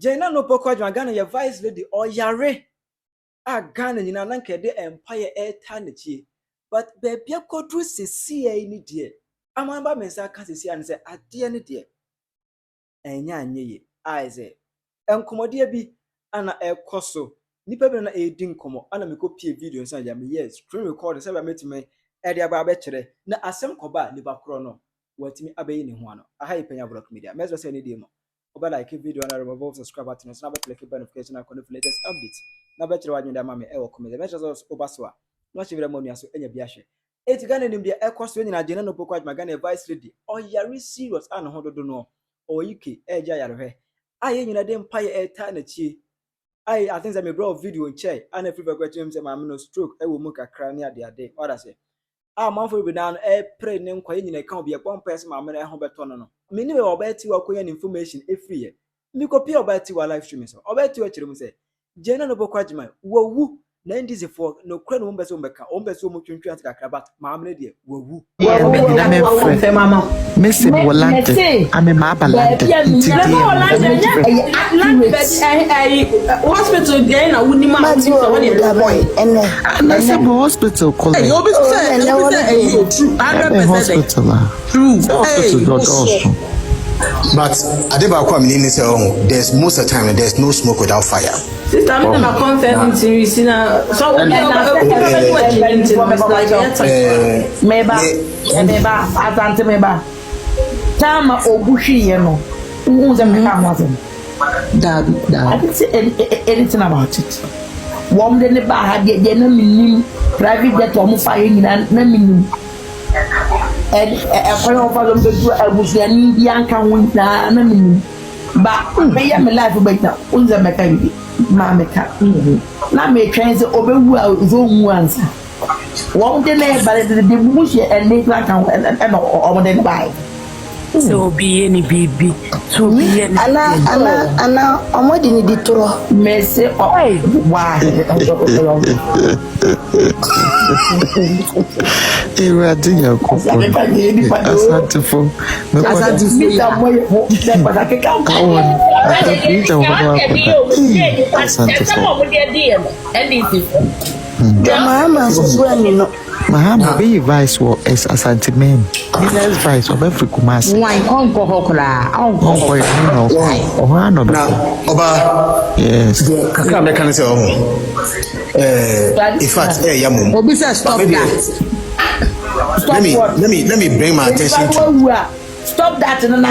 Jena no pokwa Ghana your vice lady or yare. Ghana in an anke empire air tanity. But baby ko through see any dear. Amamba mensa can see and say at the end dear. Enya nye I say. Enkomodia bi ana ekoso. Nipa be na edin komo ana me copy video nsa ya me yes screen record say ba metime e dia ba be kire na asem koba nipa kro no watimi abayi ne ho ano aha Penyah block media mezo say ne dey mo oba like video na remove subscribe button na be click notification icon for latest updates na be kire wadwen da ma me e wo comment mezo so oba so a no chevere mo nua so enya bi ahwe eti Ghana nim dia ekoso nyina Jena no pokwa Ghana vice lady o yare serious ana ho dodo no o UK eja yare hwe aye nyina de mpa ye eta na chi I think that my bro video in chair and if you question him say my no stroke I will make a cry near the day what I say man for be down pray name kwa nyina kan obi e pon person ma me ho beto no me ni we Obaa Tiwaa koyan information every year me copy Obaa Tiwaa live stream so Obaa Tiwaa kire mu say Jena no bokwa jima wowu na NDC for no kra no mbese mbeka ombese mu twentwe anta kakra but ma me de wowu na me frɛ mama mese volante ame ma balante hospital there na wuni ma so when you boy na se hospital call you obi say 100% true but Adeba kwa mini say there's most of the time there's no smoke without fire. Sister, I'm not confident in you. So meba atante meba tama obushi ye no unze meka amazem dad I didn't say anything about it. Wom de ne ba ha de na minim private jet o mu fa ye nyina na minim koyo fa do do abusiani bi anka ho na minim ba me ya me life beta unze meka yi ma meka na me twen se obewu a zo wu ansa won de na ba de bushi and make like and o de buy so be any baby so be any ana omodi ni ditoro me say why Iradiya ko asantifo me ko mita moye ho de ba ke ka Mahama be vice war as asantimen business vice of every commerce why onko hokra onko ya no ohano na oba yes kakra me kan say in fact yamum obi say stop that let me bring my attention to stop that and then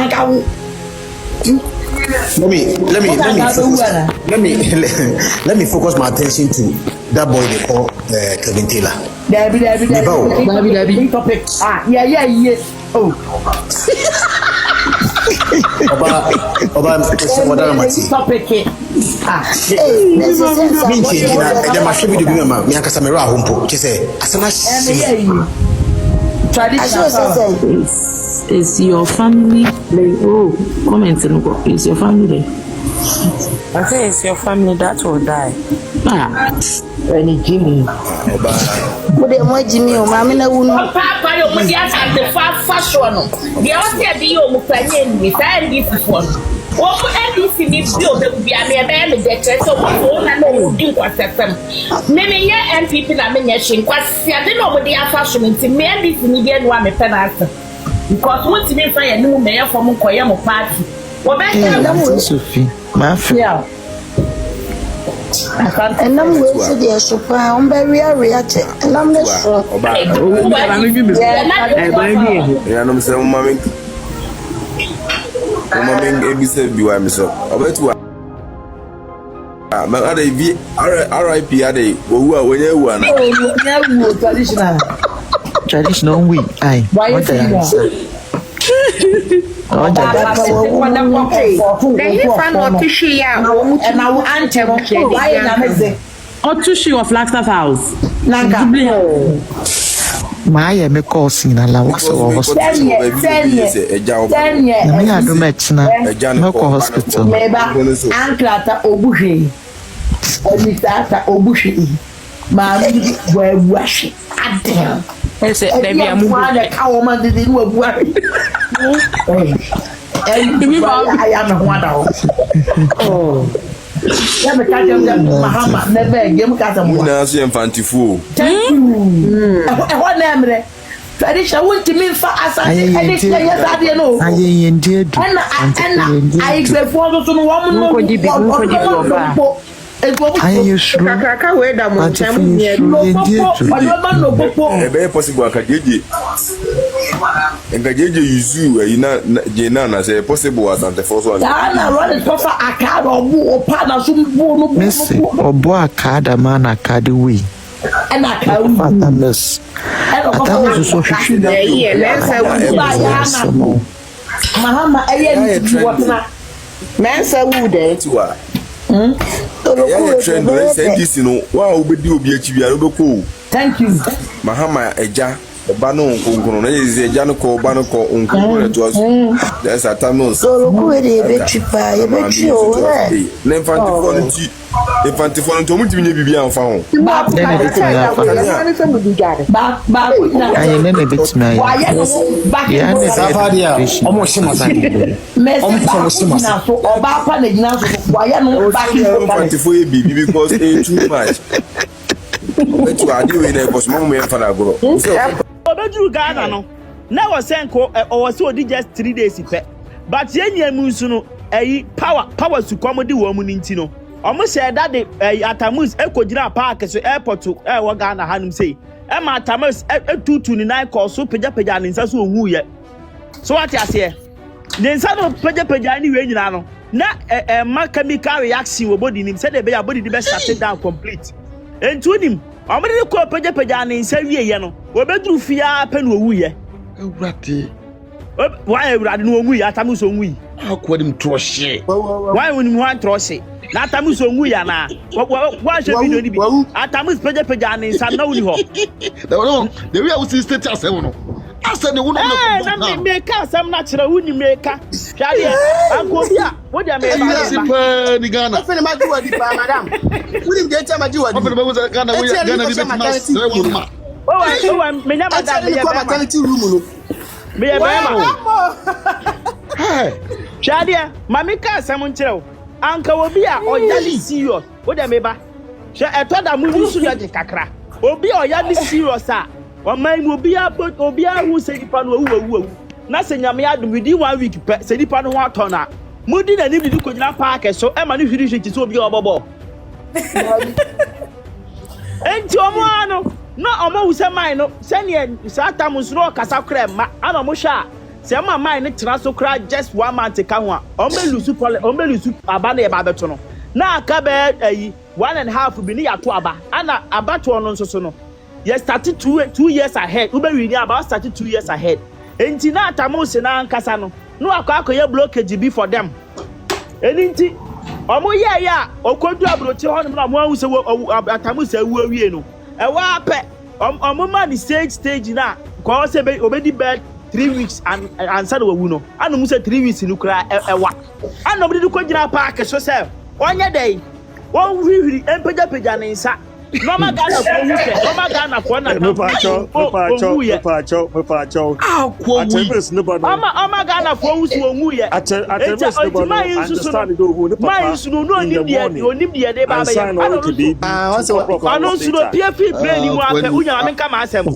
let me focus my attention to that boy they call Kevin Taylor. David topic. Yeah. Oh. Oba mati. Topic. The machine do be ma me akasa me ra hompo. Che say asana traditional is your family comment no is your family I say it's your family that will die any Jimmy Bude mo Jimmy o ma me na wunu papa yo mo dia sa de fa so no dia o se bi yo mo panye ni sa ndi fufo wo mo NDC ni bi o be bia me be me de che so mo na no di kwasefem me ye MPP na me nya hwe kwasia de no mo dia fa so nti me NDC ni bi enu a me pe na asa because what you mean fire no me from koye mo party wo be tell Sophie ma fi yeah and I'm going to the sofa on very react and I'm the so yeah no say mama ebi say bi wa me so Obaa Tiwaa ma ada bi RIP ada wo a wonye wu ana traditional we ai what the of Flagstaff House. My me course in a hospital. Hospital. I am a one. Oh. Never catch them, Mahama, never game cat them. Fantifu. Thank you. What name? Tradition won't mean for us. I know. I indeed. And I before the woman. I use Kaka where that one time very possible. And Gajeje is you Nana say possible as the first one. Naana run it for a card or partner some Messi or boy card a man a card away. and I can't miss. I so Mahama Mensa wood to this, you know, wow, we do be a chibi. thank you. Mahama Eja, the Bano Uncle, is a Janoko Banoko Uncle to us. There's a Tamil. So look at it, cheaper, you bet you. Infantifon to me be found. I never bit my because it's too much. But you are doing it because mom and father grow. Obedu Ghana no. Na was senko or so di just 3 days ipe. But yenye munsu no power to come di wo mu ninti no. Omo say that the Atamus ekogina park so airport to wo Ghana hanum say. E ma Atamus 229 call so peja ne nsa so ohu ye. So what you say? Ne nsa no peja ni we nyina no. Na ma chemical reaction wo body nim say the be your body be shut down complete. Entu nim omede ko peja ne nsa wie ye no. Obeduru fia pe no owu ye. Ewurade. Why ewurade no owu ye Atamus owu yi. Akwadim troshe. Why when you want troshe? Na Atamus onwu ya na wa hwe video ni bi Atamus peja ne nsa na woni ho the way I was state as no asa ne wo no na me ka asem na kire woni me ka hwade anko bia wo dia me ba ni Ghana Ofene ma jiwa di pa madam. Wuni de cha ma jiwa di. Ofene ba wo Ghana we Ghana di bet se wo ma o me nya madam me ya ba maternity room no. Me ya ba hey hwade ma me ka asem nkire wo anka obi a oyali serious wo dem eba she etoda mu ni su de kakra obi a oyali serious a o man obi a hu se dipa no wu na se nyame adum within 1 week pe se dipa no ho atona mudi na ni bi ko gina park so e ma ni hwiri hwiri so obi a obobo enti omo ano na omo wu se man no se ne Atamus no kasa kra ma ana omo hwa se ma man ne tena so kra just 1 month ka ho a ombelusu aba na e ba beto no na aka be 1.5 bi ni yato aba ana abato no nso so no you started 2 years ahead ube wi ni about started 2 years ahead enti na Atamus na nkasa no no akoye blockage bi for them enti omo ye ya okodu abrochi ho no na mo ahu se Atamus awu awie no e wa pe omo ma ni stage na ko se be obedi bed 3 weeks and answer we no anu mu say 3 weeks nu kra ewa anu bi ko gina park so say onye dey won hwihwiri empeja ne nsa no ma Ghana ko hu se no ma Ghana ko na me pa cho Atamus no bono ama Ghana ko hu so onwu ye Atamus no bono understand do hu ne papa mai su no onim de de ba ba ya anu su no pia fi brain mu ape unya me nka ma asem o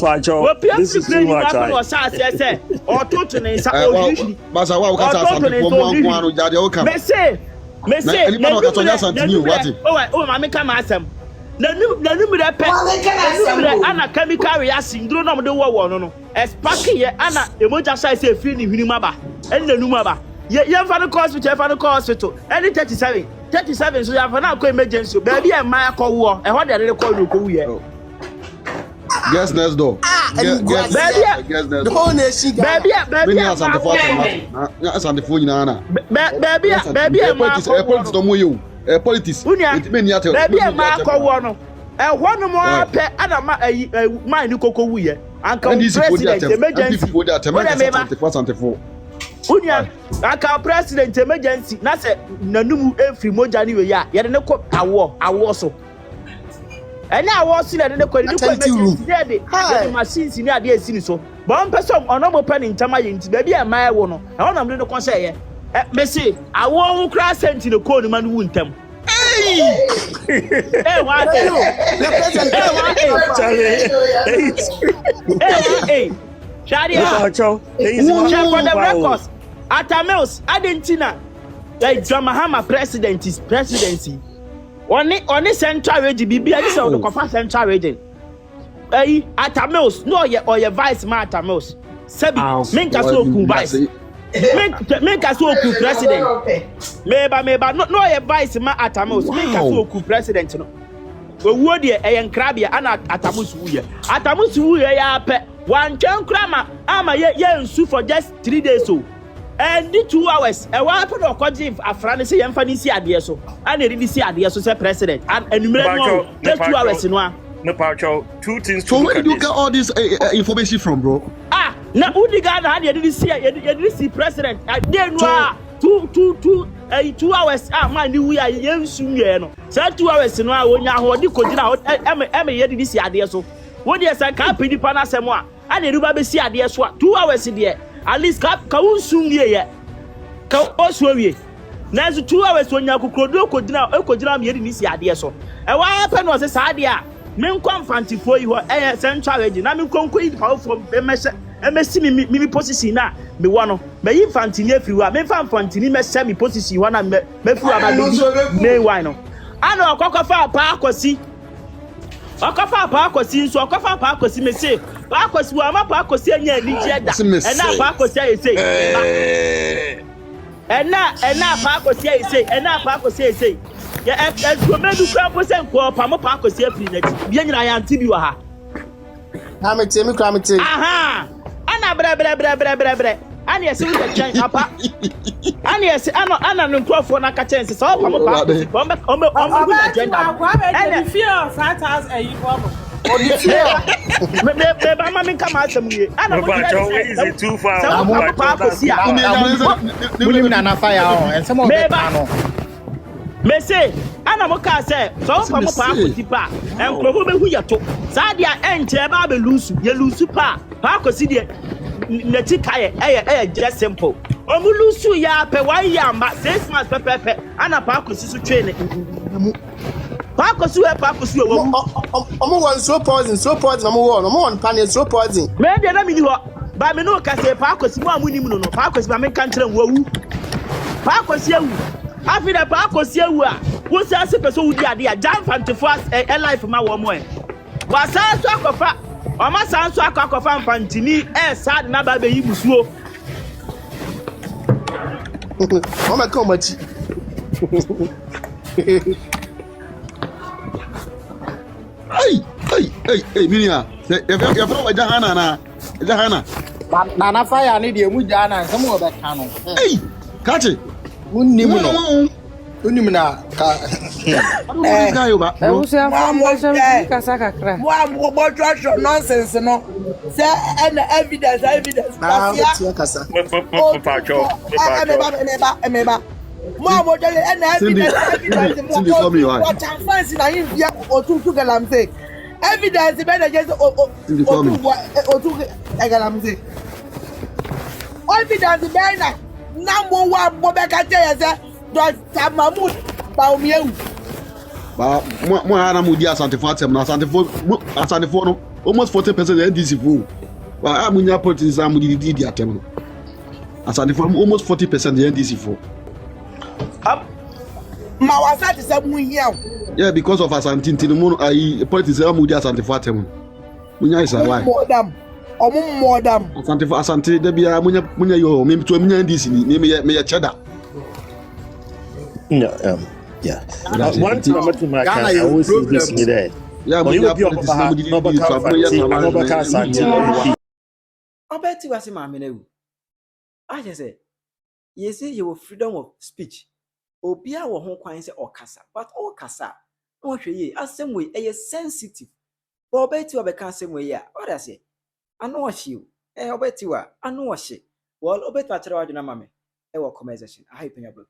pia fi brain mu ape o sa se ototo ne nsa o hwihwiri basa wa ka sa asante ko mo anko anu jade o kam me say na ka to nya asante ni o wati o ma me nka ma asem na numere pe ana chemical reaction duro no mo de wo no spark ye ana emoja sai say free ni hwini maba en na numa ba ye fa no hospital any 37 so ya fa na ko emergency baby e ma akọwo e ho de de ko no ko wu ye guess next door The whole nation baby asante fo nyina na baby ma politics no mo yo politics baby ma akọwo no e ho no mo ape ana ma man ni koko wu ye anka president emergency unya aka president emergency na se nanum efri moja ni we ya ye de ne ko awo so ene awo so na de ne ko emergency de machines ni ade esini so bon person ono mo pe ni ntama ye nti baby e ma e wo no e wona mo de ko se ye Messi, I won't crash into the code man won't them. Hey, what? Hey, Shadia, check for the records. Atamels, Argentina, the Mahama presidency. Only central region, BB, I saw the Cofa central region. Hey, Atamels, no, or your vice Atamels. Sebi, make us so cool vice. Make us so cool president. Maybe, no, your vice Atamels, make us so cool president. We would ye a crabby and Atamusu. Atamusu, ya pet. One can crammer, I'm a young Sue for just 3 days so. And the 2 hours, a weapon of Codim, a Francis and Fancy idea so. And they didn't see idea so, say president. And just 2 hours in one. No, Pacho, 2 things. So where did you get all this information from, bro? Ah, now who the guy had you didn't see president. I didn't know 2 hours. Ah, man, we are young soon, you know. So 2 hours in one, when you are the could out, I'm a didn't see idea so. What yes, I can't pay the Panasama. I didn't remember see idea so 2 hours in there. At least Kaun soon ye. Kaun also ye. Now 2 hours when you could now, you didn't see idea so. And what happened was this idea. Men come fancy for you, central region. I'm going to go from MSC, me position now. Me one, me infantine everywhere. Me infantine, me semi position one and me feel about me wine. I know a cockafar park or see. A cockafar park or see, so a cockafar park or see me say. Park was one, park or see, and now park or say, and now park or say, and now park or say. Yeah, as you may do percent for Pamo Park or Safety, Bien I am Tibiwa. I'm a Timmy Cramity. Aha! Anna Bra. And yes, we can change Papa. And yes, Anna no crop for Nakachens. It's all Pamo Park. And fear Santas and you problem. Maybe Mamma come out some year. I don't know too far. Nana fire and some of me say, Anna Moka say, so from a park with Tipa, and probably who you took. Sadia and Teba lose, you lose super. Park was idiot. Natika, just simple. Omulusu ya pe 1 year, but 6 months pepe, and a park was to train it. Park was so poison, no more panel, so poison. Maybe I mean you are, but me no can say park was more winning, no park was my main country. Park was you. After the park was here, what's the person who did jump and to fast a life from my woman? Was I so coffee? Or my son so coffee and Pantini, sad number baby Musuo. Oh, my comedy. Hey, Minia, you're from Jahana. Nana fire, I need you, Mujana, and some of that cannon. Hey, catch it. Unimuna. Nonsense, no. Say and evidence. Evidence better just evidence better. Number one, Bobeka Jaya, Dr. Mahmoud, Baumia. But Moana Mudia Santa Fatima, Santa Fo, almost 40% NDC fool. But I'm in your politics, I'm with the attempt. As I form almost 40% the NDC fool. Mawasat is a year. Yeah, because of us, I'm tinting the moon, I politics, I'm with Santa Fatima. Munya is a lie. More than Asante, there be a Munya, yo, maybe to a NDC, maybe a cheddar. Yeah. One time to my car, I always see there. Yeah, but you be Obaa Tiwaa say maame na wu. I just say, you say you have freedom of speech. Obia wo ho kwan say okasa, but okasa. No hwe ye, asem we e sensitive. But Obaa Tiwaa be kan asem we ya. What I say? Ano wa hye. Obaa Tiwaa, ano wa hye. Well, Obaa Tiwaa kire wa dwena mame. E wo comment section. I Penyah block.